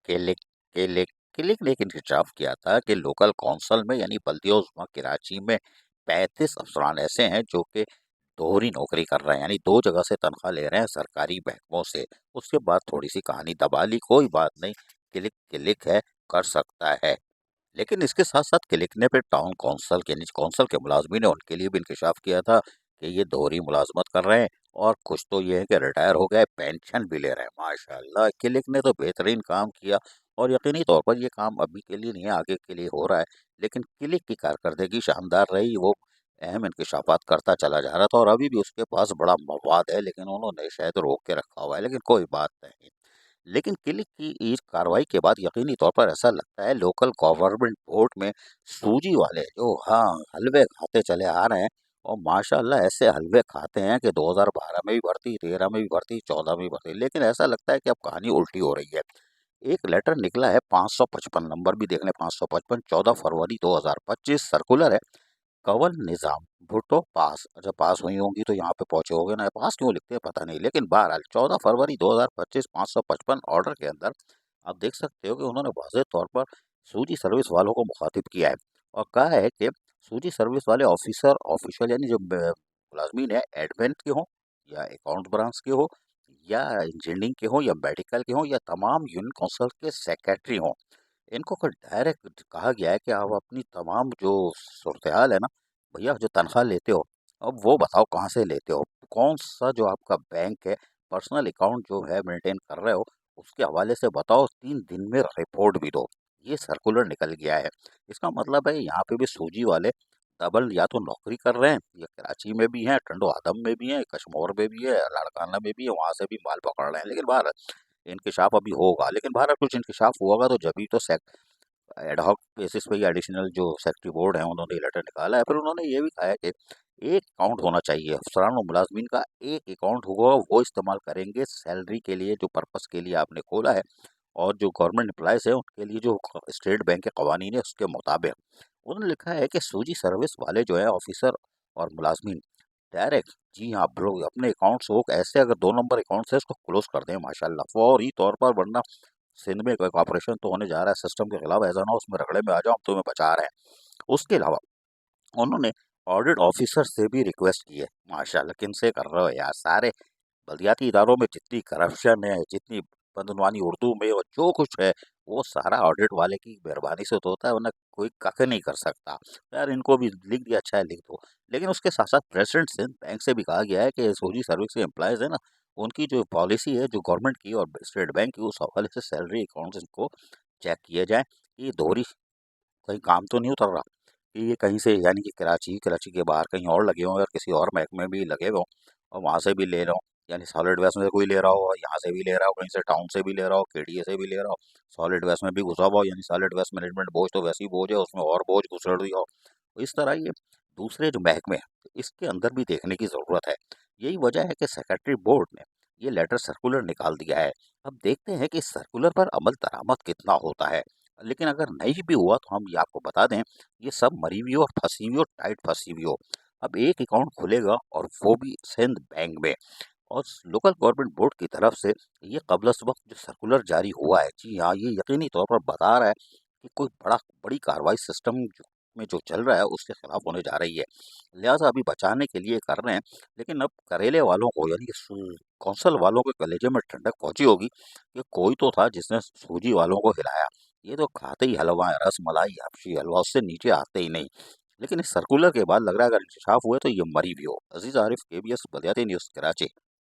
Click click click ने एक इंकशाफ किया था कि लोकल कौंसल में यानी बल्दियोज़मा कराची में 35 अफसरान ऐसे हैं जो कि दोहरी नौकरी कर रहे हैं, यानी 2 जगह से तनख्वाह ले रहे हैं सरकारी महकमों से। उसके बाद थोड़ी-सी कहानी दबा ली, कोई बात नहीं, क्लिक क्लिक है, कर सकता है। लेकिन इसके साथ-साथ क्लिक ने फिर टाउन कौंसल के कौंसल के मुलाज़मीन है उनके लिए भी इंकशाफ किया था कि ये दोहरी मुलाज़मत कर रहे हैं और कुछ तो ये है कि रिटायर हो गए, पेंशन भी ले रहे हैं। माशाअल्लाह! क्लिक ने तो बेहतरीन काम किया और यकीनी तौर पर ये काम अभी के लिए नहीं है, आगे के लिए हो रहा है। लेकिन क्लिक की कारकर्दगी शानदार रही, वो अहम इंकशाफात करता चला जा रहा था और अभी भी उसके पास बड़ा मवाद है, लेकिन उन्होंने शायद रोक के रखा हुआ है, लेकिन कोई बात नहीं। लेकिन क्लिक की इस कार्रवाई के बाद यकीनी तौर पर ऐसा लगता है लोकल गवर्नमेंट बोर्ड में सूजी वाले जो हलवे खाते चले आ रहे हैं और माशाल्लाह ऐसे हलवे खाते हैं कि 2012 में भी भर्ती, 13 में भी भर्ती, 14 में भी भर्ती, लेकिन ऐसा लगता है कि अब कहानी उल्टी हो रही है। एक लेटर निकला है 555 नंबर भी देख लें 555 14 फरवरी 2025 सर्कुलर है कंवल निज़ाम भुट्टो पास। अच्छा पास हुई होंगी तो यहाँ पे पहुँचे होंगे ना, पास क्यों लिखते हैं पता नहीं। लेकिन बहरहाल 14 फरवरी 2025 555 ऑर्डर के अंदर आप देख सकते हो कि उन्होंने वाज़ेह तौर पर सूजी सर्विस वालों को मुखातिब किया है और कहा है कि सूजी सर्विस वाले ऑफिसर ऑफिशियल यानी जो मुलाजमीन है एडमिन के हों या अकाउंट ब्रांच के हो या इंजीनियरिंग के हों या मेडिकल के हों या तमाम यूनियन काउंसिल के सेक्रेटरी हों, इनको को डायरेक्ट कहा गया है कि आप अपनी तमाम जो सूरत-ए-हाल है ना, भैया जो तनख्वाह लेते हो, अब वो बताओ कहाँ से लेते हो? कौन-सा जो आपका बैंक है, पर्सनल अकाउंट जो है मेंटेन कर रहे हो, उसके हवाले से बताओ 3 दिन में रिपोर्ट भी दो। ये सर्कुलर निकल गया है। इसका मतलब है यहाँ पे भी सूजी वाले डबल या तो नौकरी कर रहे हैं, या कराची में भी हैं, टंडो आदम में भी हैं, कशमोर में भी है, लाड़काना में भी है, वहाँ से भी माल पकड़ रहे हैं। लेकिन बहरहाल इंकशाफ अभी होगा, लेकिन बहरहाल कुछ इंकशाफ होगा तो जभी तो एड हॉक बेसिस पे ये एडिशनल जो सेक्रेटरी बोर्ड है उन्होंने ये लेटर निकाला है। फिर उन्होंने ये भी कहा है कि एक अकाउंट होना चाहिए अफसरान और मुलाजमीन का, एक अकाउंट होगा वो इस्तेमाल करेंगे सैलरी के लिए जो पर्पस के लिए आपने खोला है और जो गवर्नमेंट एम्प्लॉयज है उनके लिए जो स्टेट बैंक के कवानीन है उसके मुताबिक। उन्होंने लिखा है कि सूजी सर्विस वाले जो है ऑफिसर और मुलाजमीन डायरेक्ट जी हाँ आप लोग अपने अकाउंट्स हो ऐसे अगर 2 नंबर अकाउंट्स है इसको क्लोज कर दें माशाल्लाह फौरी तौर पर, वरना सिंध में एक ऑपरेशन तो होने जा रहा है सिस्टम के खिलाफ, ऐसा ना हो उसमें रगड़े में आ जाओ, हम तुम्हें बचा रहे हैं। उसके अलावा उन्होंने ऑडिट ऑफिसर से भी रिक्वेस्ट की है। माशाल्लाह किनसे कर रहे हो यार, सारे बल्दियाती इदारों में जितनी करप्शन है, जितनी बदनवानी उर्दू में और जो कुछ है, वो सारा ऑडिट वाले की मेहरबानी से तो होता है, वरना कोई कख नहीं कर सकता। यार इनको भी लिख दिया, अच्छा है लिख दो। लेकिन उसके साथ-साथ प्रेसिडेंट सिंध बैंक से भी कहा गया है कि सोजी सर्विस के एम्प्लॉइज़ है ना, उनकी जो पॉलिसी है, जो गवर्नमेंट की और स्टेट बैंक की, उस हवाले से सैलरी अकाउंट्स इनको चेक किए जाएँ। ये दोहरी कहीं काम तो नहीं उतर रहा कि ये कहीं से यानी कि कराची के बाहर कहीं और लगे हों या किसी और महकमे में भी लगे हों और वहाँ से भी ले रहा हो, यानी सॉलिड वेस्ट में से कोई ले रहा हो, यहाँ से भी ले रहा हो, कहीं से टाउन से भी ले रहा हो, केडीए से भी ले रहा हो, सॉलिड वेस्ट में भी घुसा हुआ हो, यानी सॉलिड वेस्ट मैनेजमेंट बोझ तो वैसे ही बोझ है, उसमें और बोझ घुसेड़ दिया हो। तो इस तरह ये दूसरे जो महकमे हैं, इसके अंदर भी देखने की ज़रूरत है। यही वजह है कि सेक्रेटरी बोर्ड ने ये लेटर सर्कुलर निकाल दिया है। अब देखते हैं कि इस सर्कुलर पर अमल दरामद कितना होता है। लेकिन अगर नहीं भी हुआ तो हम ये आपको बता दें, ये सब मरी हुई हो, फँसी हुई हो, टाइट फँसी हुई हो। अब एक अकाउंट खुलेगा और वो भी सिंध बैंक में और लोकल गवर्नमेंट बोर्ड की तरफ से ये क़ब्ल-अ-वक़्त जो सर्कुलर जारी हुआ है, जी हाँ, ये यकीनी तौर पर बता रहा है कि कोई बड़ी कार्रवाई सिस्टम में जो चल रहा है उसके खिलाफ होने जा रही है। लिहाज़ा अभी बचाने के लिए कर रहे हैं, लेकिन अब करेले वालों को यानी कि कौंसल वालों के कलेजे में ठंडक पहुँची होगी कि कोई तो था जिसने सूजी वालों को हिलाया। ये तो खाते ही हलवा है, रसमलाई, हबशी हलवा, उससे नीचे आते ही नहीं। लेकिन इस सर्कुलर के बाद लग रहा है अगर इंकशाफ हुए तो ये मरी भी हो। अज़ीज़ आरिफ, केबीएस बलियाती न्यूज़, कराची।